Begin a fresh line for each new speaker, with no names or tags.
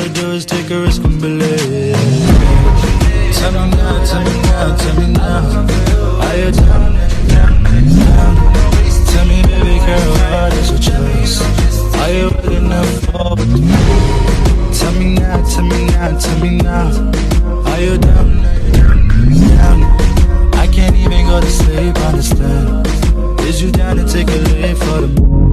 gotta do is take a risk and believe. Tell me now, tell me now, tell me now. Are you down, down, down? Tell me, baby girl, what is your choice? Are you ready enough for me? Tell me now, tell me now, tell me now. Are you down, down, down? I can't even go to sleep, understand. Is you down to take a leap for the moon?